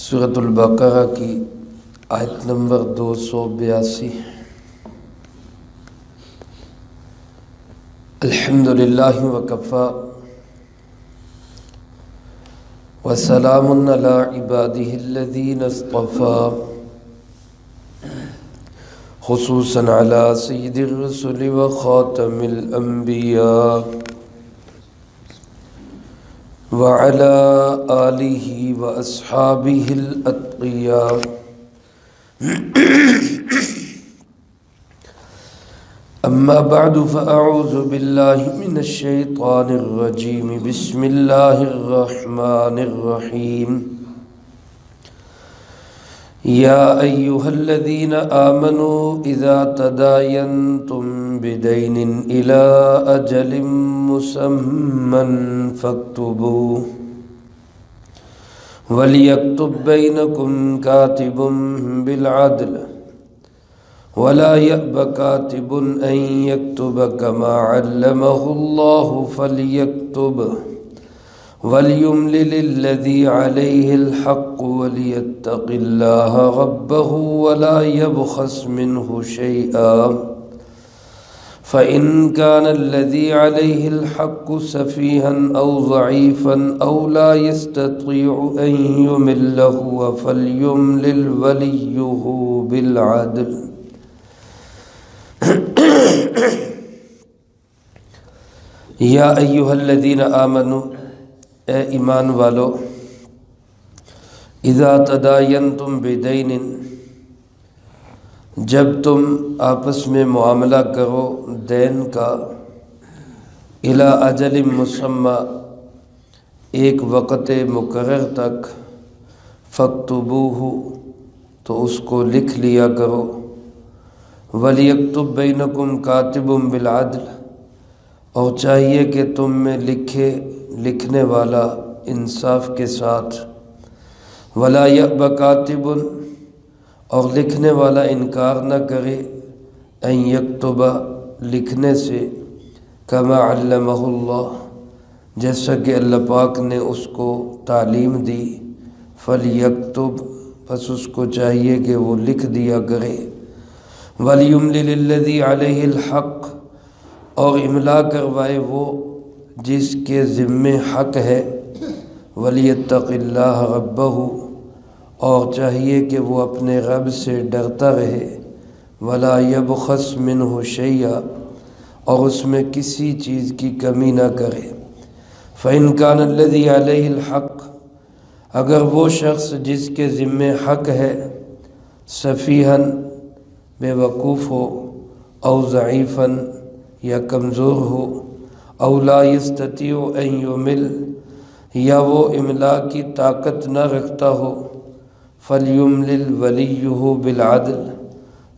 سورۃ البقرہ کی آیت نمبر 282۔ الحمدللہ وکفی وسلام علی عبادہ الذین اصطفی، خصوصاً علی سید الرسل وخاتم الانبیاء وعلى آلہ واصحابہ الاتقیاء۔ اما بعد فاعوذ باللہ من الشیطان الرجیم، بسم اللہ الرحمن الرحیم۔ یا ایہا الذین آمنوا اذا تداینتم بدین الی اجل مسمى فاکتبوه ولیکتب بینکم کاتب بالعدل ولا یأب کاتب ان یکتب کما علمہ اللہ فلیکتب وَلْيُمْلِلِ الَّذِي عَلَيْهِ الْحَقُّ وَلْيَتَّقِ اللَّهَ رَبَّهُ وَلَا يَبْخَسْ مِنْهُ شَيْئًا فَإِنْ كَانَ الَّذِي عَلَيْهِ الْحَقُّ سَفِيهًا أَوْ ضَعِيفًا أَوْ لَا يَسْتَطِيعُ أَنْ يُمِلَّهُ فَلْيُمْلِلْ وَلِيُّهُ بِالْعَدْلِ۔ یا ایہا الذین آمنوا، اے ایمان والو، اذا تداینتم بدین، جب تم آپس میں معاملہ کرو دین کا، الی اجل مسمی، ایک وقت مقرر تک، فاکتبوہ، تو اس کو لکھ لیا کرو، ولیکتب بینکم کاتب بالعدل، اور چاہیے کہ تم میں لکھنے والا انصاف کے ساتھ، ولا یأب کاتب، اور لکھنے والا انکار نہ کرے، ان یکتب، لکھنے سے، کما علمہ اللہ، جیسا کہ اللہ پاک نے اس کو تعلیم دی، فلیکتب، پس اس کو چاہیے کہ وہ لکھ دیا کرے، ولیملل الذی علیہ الحق، اور املا کروائے وہ جس کے ذمے حق ہے، وَلْيَتَّقِ اللَّهَ رَبَّهُ، اور چاہیے کہ وہ اپنے رب سے ڈرتا رہے، وَلَا يَبْخَسْ مِنْهُ شَيْئًا، اور اس میں کسی چیز کی کمی نہ کرے، فَإِنْ كَانَ الَّذِي عَلَيْهِ الْحَقِّ، اگر وہ شخص جس کے ذمے حق ہے، سفیہاً، بے وقوف ہو، او ضعیفاً، یا کمزور ہو، او لا یستطیع ان یمل، یا وہ املا کی طاقت نہ رکھتا ہو، فلیملل ولیہ بالعدل،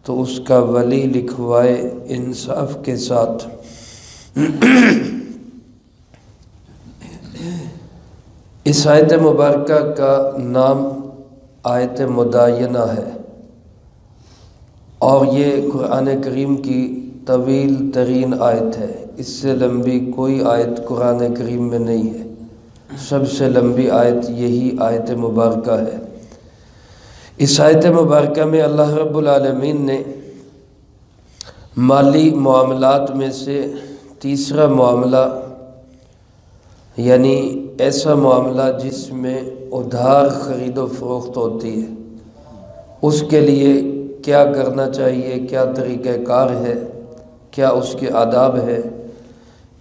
تو اس کا ولی لکھوائے انصاف کے ساتھ۔ اس آیت مبارکہ کا نام آیت مداینہ ہے، اور یہ قرآن کریم کی طویل ترین آیت ہے۔ اس سے لمبی کوئی آیت قرآن کریم میں نہیں ہے، سب سے لمبی آیت یہی آیت مبارکہ ہے۔ اس آیت مبارکہ میں اللہ رب العالمین نے مالی معاملات میں سے تیسرا معاملہ، یعنی ایسا معاملہ جس میں ادھار خرید و فروخت ہوتی ہے، اس کے لیے کیا کرنا چاہیے، کیا طریقہ کار ہے، کیا اس کے آداب ہے،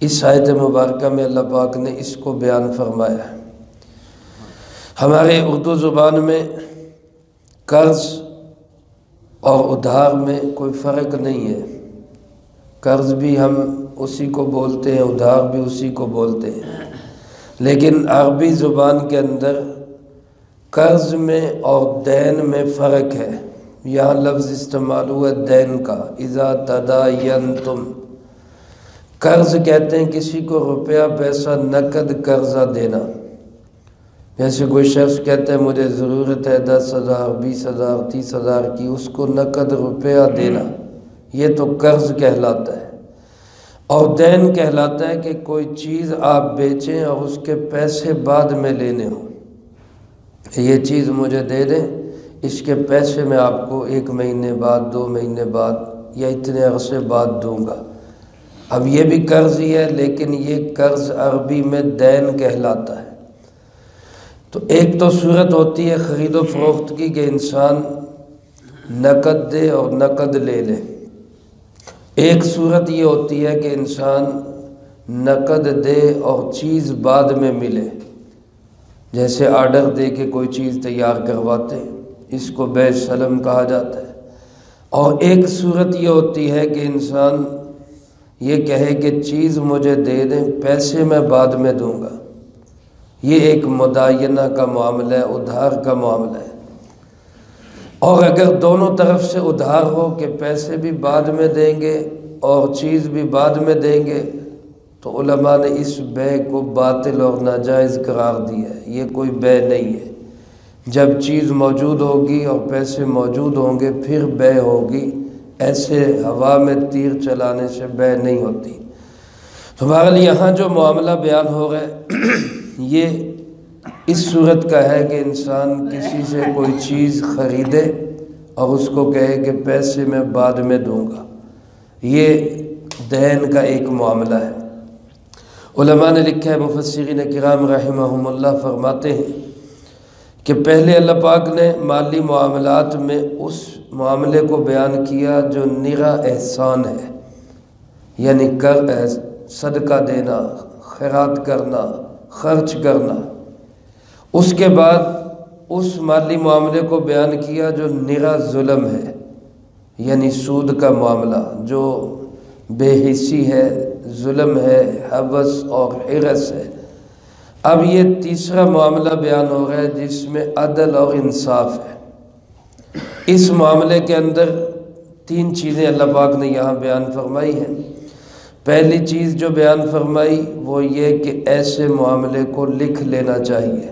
اس آیت مبارکہ میں اللہ پاک نے اس کو بیان فرمایا ہے۔ ہمارے اردو زبان میں قرض اور ادھار میں کوئی فرق نہیں ہے، قرض بھی ہم اسی کو بولتے ہیں، ادھار بھی اسی کو بولتے ہیں، لیکن عربی زبان کے اندر قرض میں اور دین میں فرق ہے۔ یہاں لفظ استعمال ہوا دین کا، اذا تداینتم، قرض کہتے ہیں کسی کو روپیہ پیسہ نقد قرضہ دینا، جیسے کوئی شخص کہتا ہے مجھے ضرورت ہے 10,000 20,000 30,000 کی، اس کو نقد روپیہ دینا، یہ تو قرض کہلاتا ہے۔ اور دین کہلاتا ہے کہ کوئی چیز آپ بیچیں اور اس کے پیسے بعد میں لینے ہوں۔ کہ یہ چیز مجھے دے دیں، اس کے پیسے میں آپ کو 1 مہینے بعد، 2 مہینے بعد یا اتنے عرصے بعد دوں گا۔ اب یہ بھی قرض ہی ہے، لیکن یہ قرض عربی میں دین کہلاتا ہے۔ تو ایک تو صورت ہوتی ہے خرید و فروخت کی کہ انسان نقد دے اور نقد لے لے۔ ایک صورت یہ ہوتی ہے کہ انسان نقد دے اور چیز بعد میں ملے، جیسے آرڈر دے کے کوئی چیز تیار کرواتے، اس کو بیع سلم کہا جاتا ہے۔ اور ایک صورت یہ ہوتی ہے کہ انسان یہ کہے کہ چیز مجھے دے دیں، پیسے میں بعد میں دوں گا۔ یہ ایک مداینہ کا معاملہ ہے، ادھار کا معاملہ ہے۔ اور اگر دونوں طرف سے ادھار ہو کہ پیسے بھی بعد میں دیں گے اور چیز بھی بعد میں دیں گے، تو علماء نے اس بیع کو باطل اور ناجائز قرار دیا ہے۔ یہ کوئی بیع نہیں ہے۔ جب چیز موجود ہوگی اور پیسے موجود ہوں گے پھر بیع ہوگی، ایسے ہوا میں تیر چلانے سے بیع نہیں ہوتی۔ تو بہرحال یہاں جو معاملہ بیان ہو رہا ہے یہ اس صورت کا ہے کہ انسان کسی سے کوئی چیز خریدے اور اس کو کہے کہ پیسے میں بعد میں دوں گا۔ یہ دین کا ایک معاملہ ہے۔ علماء نے لکھا ہے، مفسرین کرام رحمہم اللہ فرماتے ہیں کہ پہلے اللہ پاک نے مالی معاملات میں اس معاملے کو بیان کیا جو نرا احسان ہے، یعنی صدقہ دینا، خیرات کرنا، خرچ کرنا۔ اس کے بعد اس مالی معاملے کو بیان کیا جو نرا ظلم ہے، یعنی سود کا معاملہ جو بے حسی ہے، ظلم ہے، حبس اور حرص ہے۔ اب یہ تیسرا معاملہ بیان ہو رہا ہے جس میں عدل اور انصاف ہے۔ اس معاملے کے اندر 3 چیزیں اللہ پاک نے یہاں بیان فرمائی ہیں۔ پہلی چیز جو بیان فرمائی وہ یہ کہ ایسے معاملے کو لکھ لینا چاہیے۔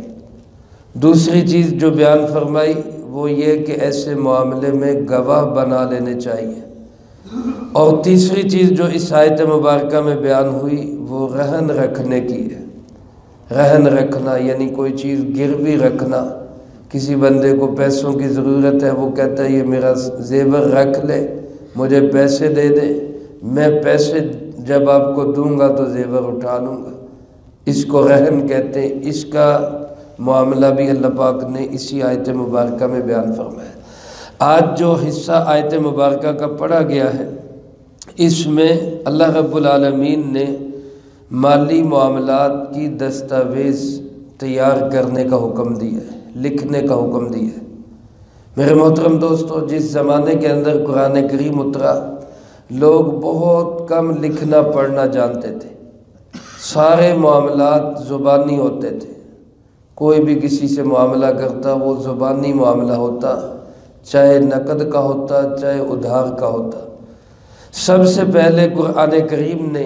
دوسری چیز جو بیان فرمائی وہ یہ کہ ایسے معاملے میں گواہ بنا لینے چاہیے۔ اور تیسری چیز جو اس آیت مبارکہ میں بیان ہوئی وہ رہن رکھنے کی ہے۔ رہن رکھنا یعنی کوئی چیز گروی رکھنا۔ کسی بندے کو پیسوں کی ضرورت ہے، وہ کہتا ہے یہ میرا زیور رکھ لے، مجھے پیسے دے دے، میں پیسے جب آپ کو دوں گا تو زیور اٹھا لوں گا۔ اس کو رہن کہتے ہیں۔ اس کا معاملہ بھی اللہ پاک نے اسی آیت مبارکہ میں بیان فرمایا۔ آج جو حصہ آیت مبارکہ کا پڑھا گیا ہے اس میں اللہ رب العالمین نے مالی معاملات کی دستاویز تیار کرنے کا حکم دیا ہے، لکھنے کا حکم دیا ہے۔ میرے محترم دوستو، جس زمانے کے اندر قرآن کریم اترا لوگ بہت کم لکھنا پڑھنا جانتے تھے۔ سارے معاملات زبانی ہوتے تھے۔ کوئی بھی کسی سے معاملہ کرتا وہ زبانی معاملہ ہوتا، چاہے نقد کا ہوتا چاہے ادھار کا ہوتا۔ سب سے پہلے قرآن کریم نے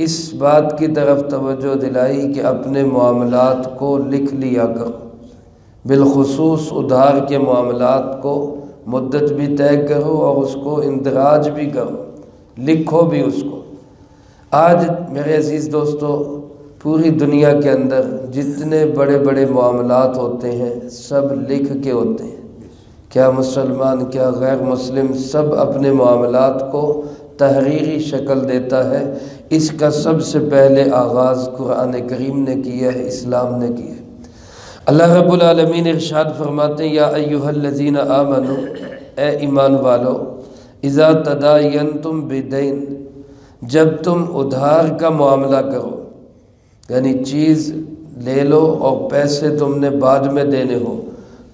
اس بات کی طرف توجہ دلائی کہ اپنے معاملات کو لکھ لیا کرو، بالخصوص ادھار کے معاملات کو مدت بھی طے کرو اور اس کو اندراج بھی کرو، لکھو بھی اس کو۔ آج میرے عزیز دوستو پوری دنیا کے اندر جتنے بڑے بڑے معاملات ہوتے ہیں سب لکھ کے ہوتے ہیں۔ کیا مسلمان کیا غیر مسلم سب اپنے معاملات کو تحریری شکل دیتا ہے۔ اس کا سب سے پہلے آغاز قرآن کریم نے کیا ہے، اسلام نے کیا ہے۔ اللہ رب العالمین ارشاد فرماتے ہیں یا ایھا الذین آمنوا، اے ایمان والو، اذا تداینتم بدین، جب تم ادھار کا معاملہ کرو، یعنی چیز لے لو اور پیسے تم نے بعد میں دینے ہو،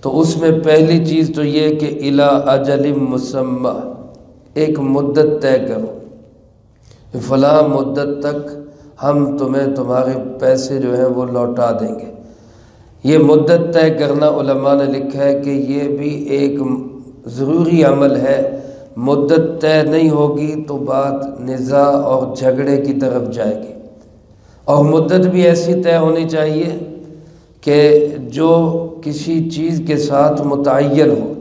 تو اس میں پہلی چیز تو یہ کہ الی اجل مسمی، ایک مدت طے کرو، فلاں مدت تک ہم تمہیں تمہارے پیسے جو ہیں وہ لوٹا دیں گے۔ یہ مدت طے کرنا علماء نے لکھا ہے کہ یہ بھی ایک ضروری عمل ہے۔ مدت طے نہیں ہوگی تو بات نزاع اور جھگڑے کی طرف جائے گی، اور مدت بھی ایسی طے ہونی چاہیے کہ جو کسی چیز کے ساتھ متعین ہو۔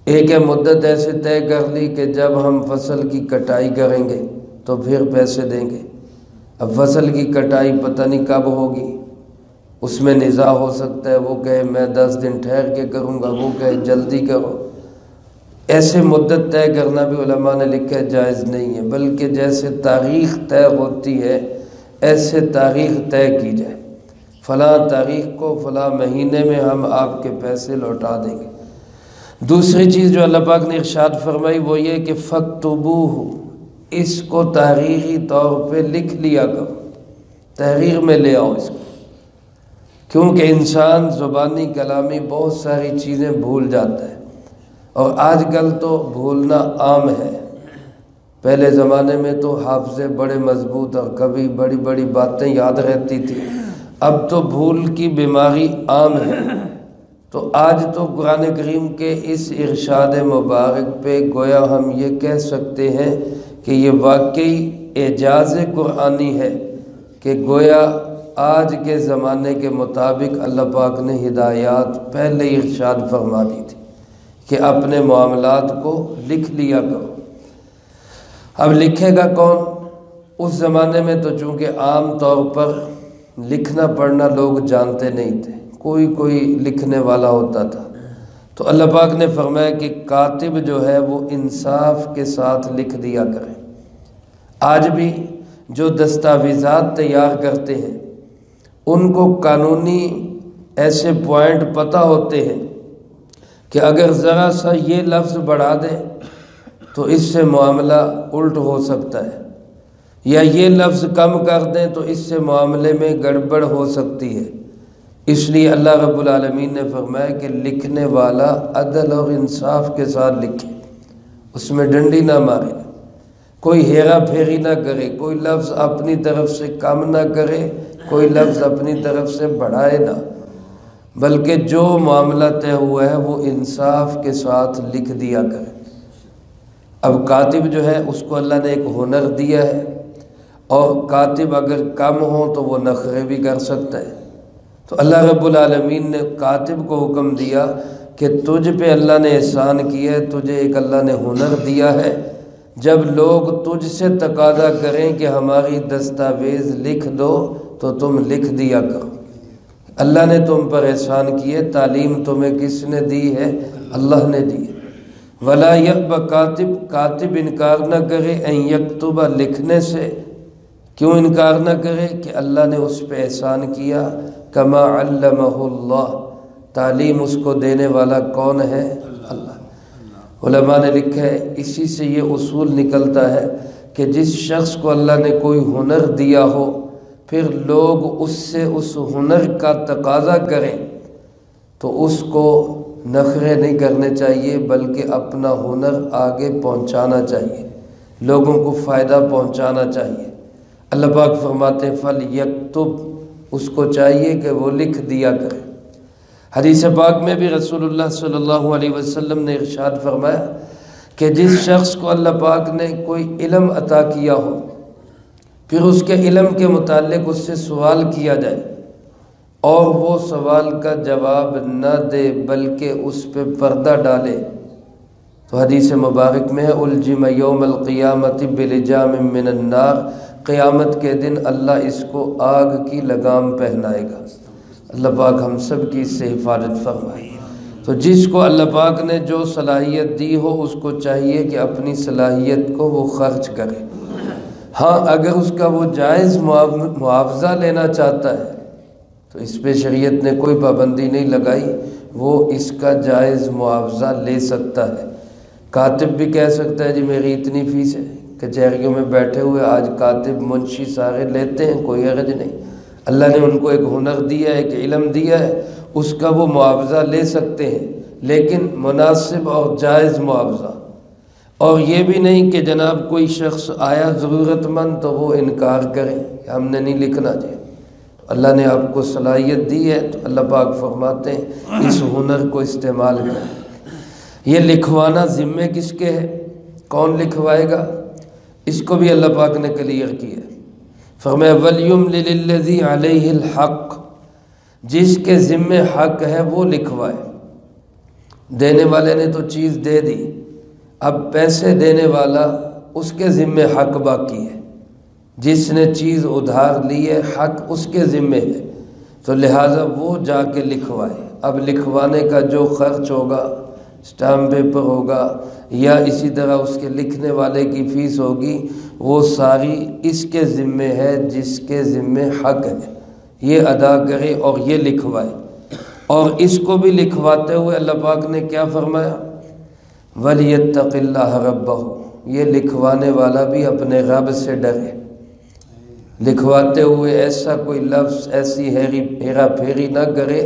ایک ہے مدت ایسے طے کر لی کہ جب ہم فصل کی کٹائی کریں گے تو پھر پیسے دیں گے۔ اب فصل کی کٹائی پتہ نہیں کب ہوگی، اس میں نزاع ہو سکتا ہے، وہ کہے میں 10 دن ٹھہر کے کروں گا، وہ کہے جلدی کرو۔ ایسے مدت طے کرنا بھی علماء نے لکھا ہے جائز نہیں ہے، بلکہ جیسے تاریخ طے ہوتی ہے ایسے تاریخ طے کی جائے، فلاں تاریخ کو فلاں مہینے میں ہم آپ کے پیسے لوٹا دیں گے۔ دوسری چیز جو اللہ پاک نے ارشاد فرمائی وہ یہ کہ فَاكْتُبُوهُ، اس کو تحریری طور پہ لکھ لیا کرو، تحریر میں لے آؤ اس کو، کیونکہ انسان زبانی کلامی بہت ساری چیزیں بھول جاتا ہے، اور آج کل تو بھولنا عام ہے۔ پہلے زمانے میں تو حافظے بڑے مضبوط اور کبھی بڑی بڑی باتیں یاد رہتی تھی، اب تو بھول کی بیماری عام ہے۔ تو آج تو قرآن کریم کے اس ارشاد مبارک پہ گویا ہم یہ کہہ سکتے ہیں کہ یہ واقعی اعجاز قرآنی ہے کہ گویا آج کے زمانے کے مطابق اللہ پاک نے ہدایات پہلے ارشاد فرما دی تھی کہ اپنے معاملات کو لکھ لیا کرو۔ اب لکھے گا کون؟ اس زمانے میں تو چونکہ عام طور پر لکھنا پڑھنا لوگ جانتے نہیں تھے، کوئی لکھنے والا ہوتا تھا، تو اللہ پاک نے فرمایا کہ کاتب جو ہے وہ انصاف کے ساتھ لکھ دیا کرے۔ آج بھی جو دستاویزات تیار کرتے ہیں ان کو قانونی ایسے پوائنٹ پتہ ہوتے ہیں کہ اگر ذرا سا یہ لفظ بڑھا دیں تو اس سے معاملہ الٹ ہو سکتا ہے، یا یہ لفظ کم کر دیں تو اس سے معاملے میں گڑبڑ ہو سکتی ہے۔ اس لیے اللہ رب العالمین نے فرمایا کہ لکھنے والا عدل اور انصاف کے ساتھ لکھے، اس میں ڈنڈی نہ مارے، کوئی ہیرا پھیری نہ کرے، کوئی لفظ اپنی طرف سے کم نہ کرے، کوئی لفظ اپنی طرف سے بڑھائے نہ، بلکہ جو معاملہ طے ہوا ہے وہ انصاف کے ساتھ لکھ دیا کرے۔ اب کاتب جو ہے اس کو اللہ نے ایک ہنر دیا ہے، اور کاتب اگر کم ہو تو وہ نخرے بھی کر سکتا ہے، تو اللہ رب العالمین نے کاتب کو حکم دیا کہ تجھ پہ اللہ نے احسان کیا ہے، تجھے ایک اللہ نے ہنر دیا ہے، جب لوگ تجھ سے تقاضا کریں کہ ہماری دستاویز لکھ دو تو تم لکھ دیا کرو۔ اللہ نے تم پر احسان کیے، تعلیم تمہیں کس نے دی ہے؟ اللہ نے دی ہے۔ وَلَا يَأْبَ کاتب، کاتب انکار نہ کرے ان یکتب، لکھنے سے۔ کیوں انکار نہ کرے؟ کہ اللہ نے اس پہ احسان کیا، کما علمہ اللہ، تعلیم اس کو دینے والا کون ہے؟ اللہ۔ علماء نے لکھا ہے اسی سے یہ اصول نکلتا ہے کہ جس شخص کو اللہ نے کوئی ہنر دیا ہو پھر لوگ اس سے اس ہنر کا تقاضا کریں تو اس کو نخرے نہیں کرنے چاہیے، بلکہ اپنا ہنر آگے پہنچانا چاہیے، لوگوں کو فائدہ پہنچانا چاہیے۔ اللہ پاک فرماتے ہیں فَلْيَكْتُبْ، اس کو چاہیے کہ وہ لکھ دیا کرے۔ حدیث پاک میں بھی رسول اللہ صلی اللہ علیہ وسلم نے ارشاد فرمایا کہ جس شخص کو اللہ پاک نے کوئی علم عطا کیا ہو پھر اس کے علم کے متعلق اس سے سوال کیا جائے اور وہ سوال کا جواب نہ دے بلکہ اس پہ پردہ ڈالے، تو حدیث مبارک میں ہے الجم یوم القیامت بلجام من النار، قیامت کے دن اللہ اس کو آگ کی لگام پہنائے گا۔ اللہ پاک ہم سب کی اس سے حفاظت فرمائے۔ تو جس کو اللہ پاک نے جو صلاحیت دی ہو اس کو چاہیے کہ اپنی صلاحیت کو وہ خرچ کرے۔ ہاں اگر اس کا وہ جائز معاوضہ لینا چاہتا ہے تو اس پہ شریعت نے کوئی پابندی نہیں لگائی، وہ اس کا جائز معاوضہ لے سکتا ہے۔ کاتب بھی کہہ سکتا ہے جی میری اتنی فیس ہے، کچہریوں میں بیٹھے ہوئے آج کاتب منشی سارے لیتے ہیں، کوئی حرج نہیں، اللہ نے ان کو ایک ہنر دیا ہے، ایک علم دیا ہے، اس کا وہ معاوضہ لے سکتے ہیں، لیکن مناسب اور جائز معاوضہ۔ اور یہ بھی نہیں کہ جناب کوئی شخص آیا ضرورت مند تو وہ انکار کرے کہ ہم نے نہیں لکھنا جی، اللہ نے آپ کو صلاحیت دی ہے تو اللہ پاک فرماتے ہیں اس ہنر کو استعمال کریں۔ یہ لکھوانا ذمے کس کے ہے؟ کون لکھوائے گا؟ اس کو بھی اللہ پاک نے کلیئر کیا، فرمایا وَلْيُمْلِلِ الَّذِي عَلَيْهِ الْحَقِّ، جس کے ذمے حق ہے وہ لکھوائے۔ دینے والے نے تو چیز دے دی، اب پیسے دینے والا اس کے ذمے حق باقی ہے، جس نے چیز ادھار لی ہے حق اس کے ذمے ہے، تو لہٰذا وہ جا کے لکھوائے۔ اب لکھوانے کا جو خرچ ہوگا، اسٹامپ پیپر ہوگا یا اسی طرح اس کے لکھنے والے کی فیس ہوگی، وہ ساری اس کے ذمے ہے جس کے ذمے حق ہے، یہ ادا کرے اور یہ لکھوائے۔ اور اس کو بھی لکھواتے ہوئے اللہ پاک نے کیا فرمایا؟ وَلْيَتَّقِ اللَّهَ رَبَّهُ، یہ لکھوانے والا بھی اپنے رب سے ڈرے۔ لکھواتے ہوئے ایسا کوئی لفظ، ایسی ہیرا پھیری نہ کرے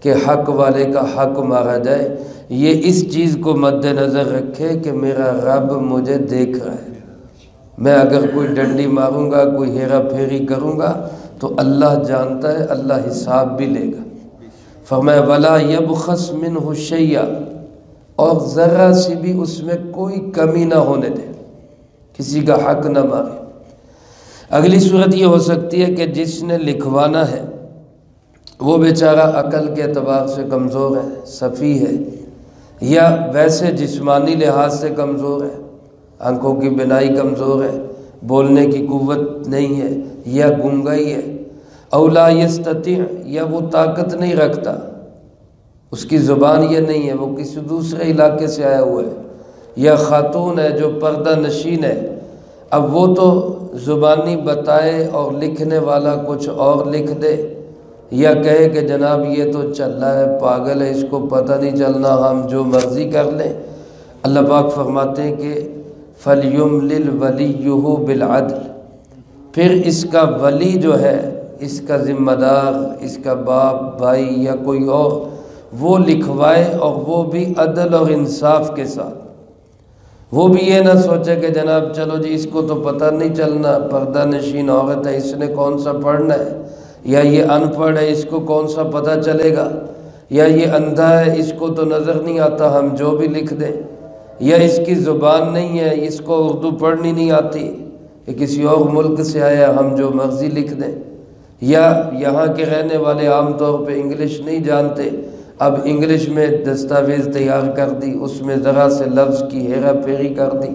کہ حق والے کا حق مارا جائے۔ یہ اس چیز کو مد نظر رکھے کہ میرا رب مجھے دیکھ رہا ہے، میں اگر کوئی ڈنڈی ماروں گا، کوئی ہیرا پھیری کروں گا تو اللہ جانتا ہے، اللہ حساب بھی لے گا۔ فرمایا وَلَا يَبْخَسْ مِنْهُ شَيْئًا، اور ذرا سی بھی اس میں کوئی کمی نہ ہونے دے، کسی کا حق نہ مارے۔ اگلی صورت یہ ہو سکتی ہے کہ جس نے لکھوانا ہے وہ بیچارہ عقل کے اعتبار سے کمزور ہے، سفیہ ہے، یا ویسے جسمانی لحاظ سے کمزور ہے، آنکھوں کی بینائی کمزور ہے، بولنے کی قوت نہیں ہے، یا گنگائی ہے، او لا یستطیع، یا وہ طاقت نہیں رکھتا، اس کی زبان یہ نہیں ہے، وہ کسی دوسرے علاقے سے آیا ہوا ہے، یا خاتون ہے جو پردہ نشین ہے۔ اب وہ تو زبانی بتائے اور لکھنے والا کچھ اور لکھ دے، یا کہے کہ جناب یہ تو چل رہا ہے، پاگل ہے، اس کو پتہ نہیں چلنا، ہم جو مرضی کر لیں۔ اللہ پاک فرماتے ہیں کہ فَلْيُمْلِلْ وَلِيُّهُ بِالْعَدْلِ، پھر اس کا ولی جو ہے، اس کا ذمہ دار، اس کا باپ، بھائی یا کوئی اور، وہ لکھوائے، اور وہ بھی عدل اور انصاف کے ساتھ۔ وہ بھی یہ نہ سوچے کہ جناب چلو جی اس کو تو پتہ نہیں چلنا، پردہ نشین عورت ہے، اس نے کون سا پڑھنا ہے، یا یہ ان پڑھ ہے، اس کو کون سا پتہ چلے گا، یا یہ اندھا ہے، اس کو تو نظر نہیں آتا، ہم جو بھی لکھ دیں، یا اس کی زبان نہیں ہے، اس کو اردو پڑھنی نہیں آتی، کہ کسی اور ملک سے آیا، ہم جو مرضی لکھ دیں، یا یہاں کے رہنے والے عام طور پہ انگلش نہیں جانتے، اب انگلش میں دستاویز تیار کر دی، اس میں ذرا سے لفظ کی ہیرا پھیری کر دی۔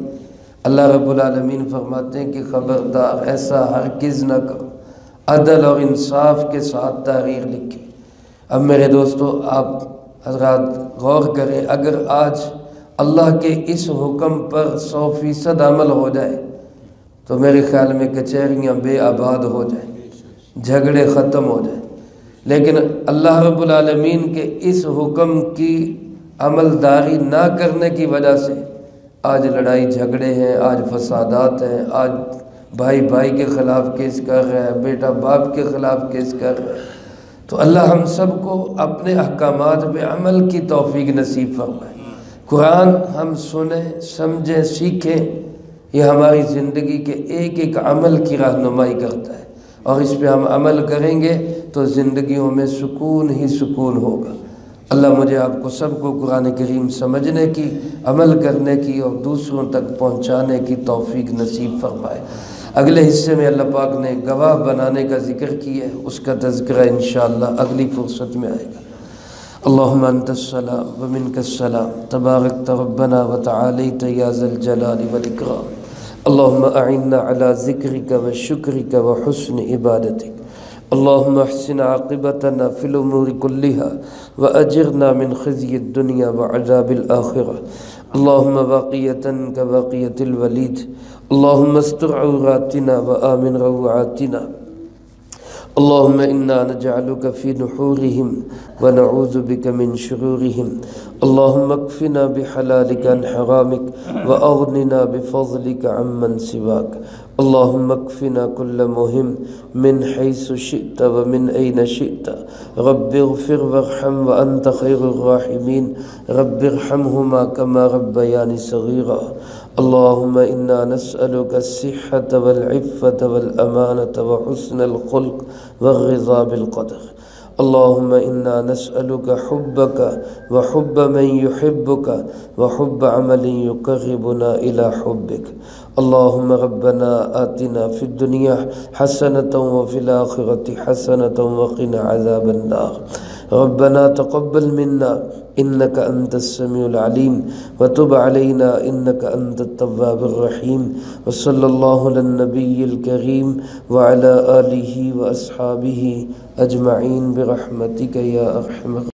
اللہ رب العالمین فرماتے ہیں کہ خبردار ایسا ہرگز نہ کرو، عدل اور انصاف کے ساتھ تحریر لکھیں۔ اب میرے دوستو، آپ حضرات غور کریں، اگر آج اللہ کے اس حکم پر 100% عمل ہو جائے تو میرے خیال میں کچہریاں بے آباد ہو جائیں، جھگڑے ختم ہو جائیں۔ لیکن اللہ رب العالمین کے اس حکم کی عملداری نہ کرنے کی وجہ سے آج لڑائی جھگڑے ہیں، آج فسادات ہیں، آج بھائی بھائی کے خلاف کیس کر رہا ہے، بیٹا باپ کے خلاف کیس کر رہا ہے۔ تو اللہ ہم سب کو اپنے احکامات پہ عمل کی توفیق نصیب فرمائے۔ قرآن ہم سنیں، سمجھیں، سیکھیں، یہ ہماری زندگی کے ایک ایک عمل کی رہنمائی کرتا ہے، اور اس پہ ہم عمل کریں گے تو زندگیوں میں سکون ہی سکون ہوگا۔ اللہ مجھے آپ کو سب کو قرآن کریم سمجھنے کی، عمل کرنے کی اور دوسروں تک پہنچانے کی توفیق نصیب فرمائے۔ اگلے حصے میں اللہ پاک نے گواہ بنانے کا ذکر کیا ہے، اس کا تذکرہ انشاءاللہ اگلی فرصت میں آئے گا۔ اللہم انت السلام ومنک السلام، تبارکت ربنا وتعالیت یا ذا الجلال والاکرام۔ اللہم اعنا علی ذکرک وشکرک وحسن عبادتک۔ اللہم احسن عاقبتنا فی الامور کلہا واجرنا من خزی الدنیا وعذاب الآخرہ۔ اللہم واقیتا کواقیت الولید، اللہم استر عوراتنا وآمن روعاتنا۔ اللہم انا نجعلک فی نحورہم ونعوذ بک من شرورہم۔ اللہم اکفنا بحلالک عن حرامک واغننا بفضلک عمن سواک۔ اللہم اکفنا کل مہم من حیث شئت ومن این شئت۔ رب اغفر وارحم وانت خیر الراحمین، رب ارحمہما کما ربیانی صغیرا۔ اللہم انا نسألک الصحة والعفة والامانة وحسن الخلق والرضا بالقدر۔ اللہم انا نسألک حبک وحب من يحبک وحب عمل يقربنا الى حبک۔ اللہم ربنا آتنا فی الدنیا حسنة وفی الآخرة حسنة وقنا عذاب النار۔ ربنا تقبل منا إنك أنت السميع العليم وتب علينا إنك أنت التواب الرحيم وصلى الله على النبي الكريم وعلى آله وأصحابه أجمعين برحمتك يا أرحم